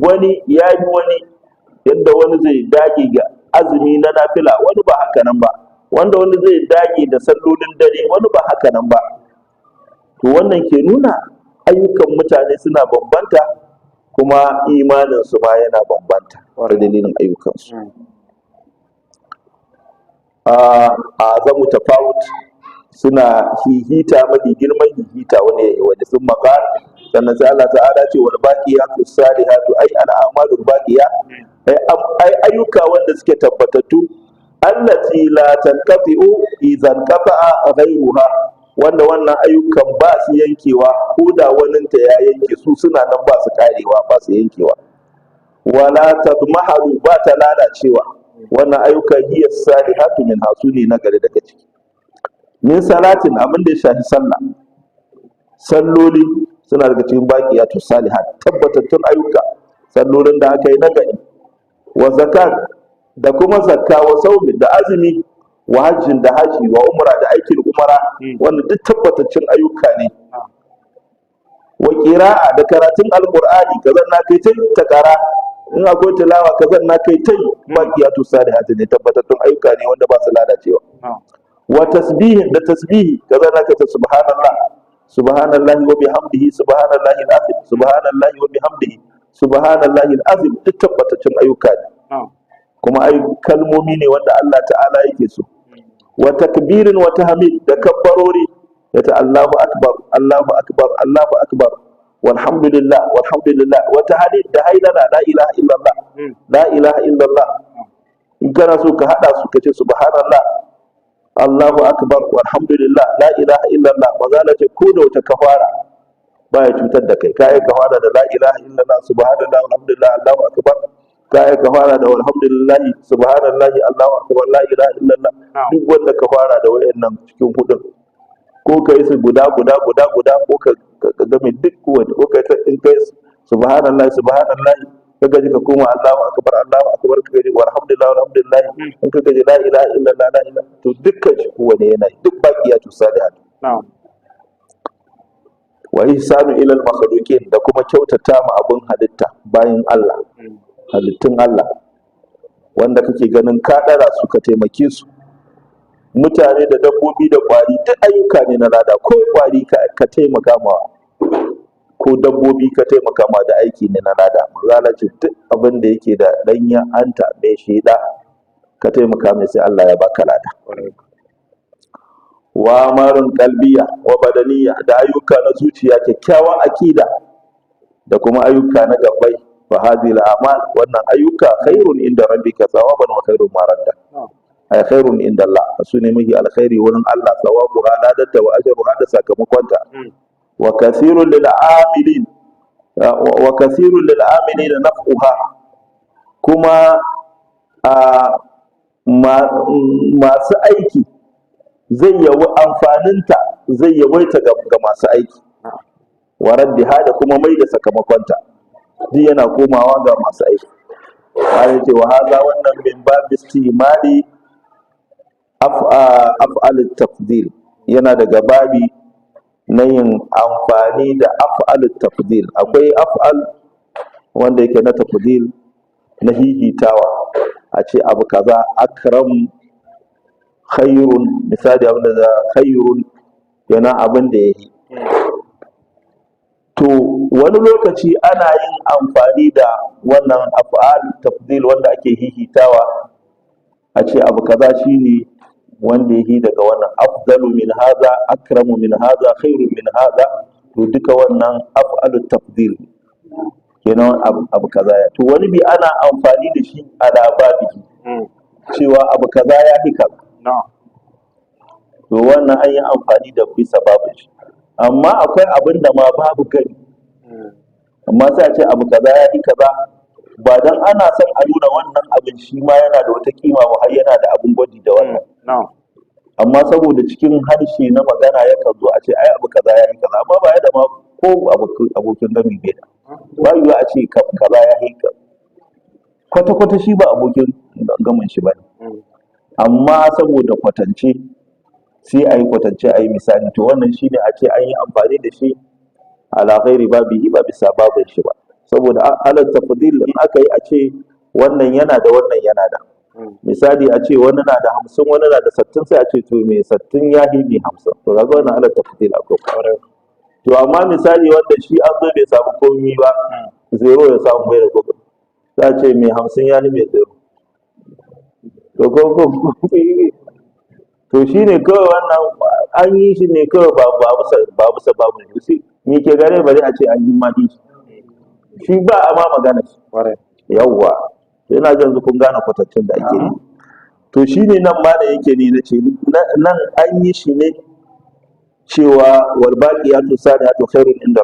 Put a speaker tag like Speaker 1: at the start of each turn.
Speaker 1: wani ya yi wani, yadda wani zai dage ga azumi na nafila, wani ba haka nan ba, wanda wani zai dage da sallolin dare, wani ba haka nan ba. To wannan ke nuna ayyukan mutane suna bambanta, kuma imaninsu ma yana bambanta ta dalilin ayyukansu. A zamu tafawut, suna hihita mafi girman hihita wani sun maka, sannan sai Allah ta'ala ce wal baqiyatu salihatu ay al a'malu baqiya, ai ayyuka wanda suke tabbatattu, allati la tanqati'u idan qata'a ghayruha, wanda wannan ayyukan ba su yankewa, ko da waninta ya yanke su suna nan ba su karewa, ba su yankewa. Wala tadmaharu, ba ta lalacewa, wannan ayyukan hiya salihatu min hasuni na gari daga ciki. Min salatin, abin da ya shafi sallah, salloli suna daga cikin baqiyatu salihat, tabbatattun ayyuka, sallolin da aka yi na gari. Wa zakat, da kuma zakka, wa saumi, da azumi, wa hajjin, da haji, wa umra, da aikin umara, wanda duk tabbataccen ayyuka ne. Wa qira'a, da karatun alqur'ani, kazan na kai ta kara, in akwai tilawa kazan na kai baqiyatu salihat ne, tabbatattun ayyuka ne wanda ba su lalacewa. Wa tasbihin, da tasbihi, kazan na kai ta subhanallah, subhanallahi wa bihamdihi, subhanallahi al-azim, subhanallahi wa bihamdihi, subhanallahi al-azim, duk tabbataccen ayyuka ne, kuma kalmomi ne wanda Allah ta'ala yake so. Wa takbirin wa tahmid, da kabbarori, ta Allahu akbar, Allahu akbar, Allahu akbar, walhamdulillah, walhamdulillah, wa tahlil, da hailala, la ilaha illallah, la ilaha illallah. In kana so ka hada su, ka ce subhanallah, Allahu akbar, walhamdulillah, la ilaha illallah. Maza na ce ko da wata kafara baya cutar da kai, kai kafara da la ilaha illallah, subhanallah, alhamdulillah, Allahu akbar, kai kafara da walhamdulillah, subhanallah, Allahu akbar, la ilaha illallah. Duk wanda kafara da wayannan cikin hudun, ko kai su guda, ko ka game duk wanda, ko kai in kai subhanallah, subhanallah, ka gaji ka koma Allahu akbar, ka gaji walhamdulillah, alhamdulillah, in ka gaji la ilaha illallah, la ilaha, to dukkan shi kowane yana duk baqiyatu salihat. Wa ihsanu ila al-makhluqin, da kuma kyautata ma abun halitta, bayan Allah, halittun Allah, wanda kake ganin ka dara su, ka taimake su, mutane da dabbobi da kwari, duk ayyuka ne na lada. Ko kwari ka taimaka ma, ko dabbobi ka taimaka ma, da aiki ne na lada. Mazalacin duk abin da yake da danya hanta mai sheda, ka taimaka mai, sai Allah ya baka lada. Wa amarun qalbiya wa badaniya, da ayyuka na zuciya, kyakkyawan akida, da kuma ayyuka na gabbai. Fa hadhihi al-a'mal, wannan ayyuka khairun inda rabbika thawaban wa khairun maradda, ay khairun inda Allah, sune mahi alkhairi wurin Allah, thawabu halatta wa ajruha, da sakamakonta. Wa kathirun lil amilin, wa kathirun lil amilin naf'uha, kuma masu aiki zai yawa amfaninta, zai yawaita ga masu aiki. Wa raddiha, da kuma mai da sakamakonta, duk yana komawa ga masu aiki. Bayan ce wa haza, wannan min babi istimali af'al tafdil, yana daga babi na yin amfani da af'al tafdil. Akwai af'al wanda yake na tafdil, na hihitawa, a ce abu kaza akram, khairun, misali abin da khairun yana abin da yake. To wani lokaci ana yin amfani da wannan af'al tafdil wanda ake hihitawa, a ce abu kaza shine wanda yake daga wannan, afdalu min hadha, akramu min hadha, khairun min hadha. To duka wannan af'al tafdil kenan, abu kaza ya. To wani bi ana amfani da shi ala babihi, cewa abu kaza ya fi kaza. To wannan an yi amfani da bisa babin shi. Amma akwai abin da ma babu gani, amma sai a ce abu kaza ya fi kaza, ba dan ana son a nuna wannan abin shi ma yana da wata kima ba, har yana da abin gwaji da wannan. Amma saboda cikin harshe na magana yakan zo a ce ai abu kaza ya fi kaza, amma ba ya da ma ko abokin gami bai da, ba yiwu a ce kaza ya fi kaza, kwata-kwata shi ba abokin gamin shi ba ne. Amma saboda kwatance, sai a yi kwatance, a yi misali. To wannan shi ne a ce an yi amfani da shi ala ghairi babihi, ba bisa babin shi ba. saboda alal tafdil in aka yi a ce wannan yana da wannan yana da, misali a ce wani na da 50 wani na da 60 sai a ce to me 60 ya yi mai 50, to kaga wannan alal tafdil akwai. To amma misali wanda shi an zo bai samu komi ba, zero ya samu bai da gobe, za a ce mai 50 ya yi mai zero. To shi ne kawai wannan an yi shi ne kawai ba bisa babu ne shi ni ke gare bari a ce an yi ma shi ba a ma magana shi yawwa. Yana jan kun gane kwatancin da ake yi. To shi ne nan ma da yake ne na ce nan an yi shi ne cewa wal baqiyatu salihatu khairun inda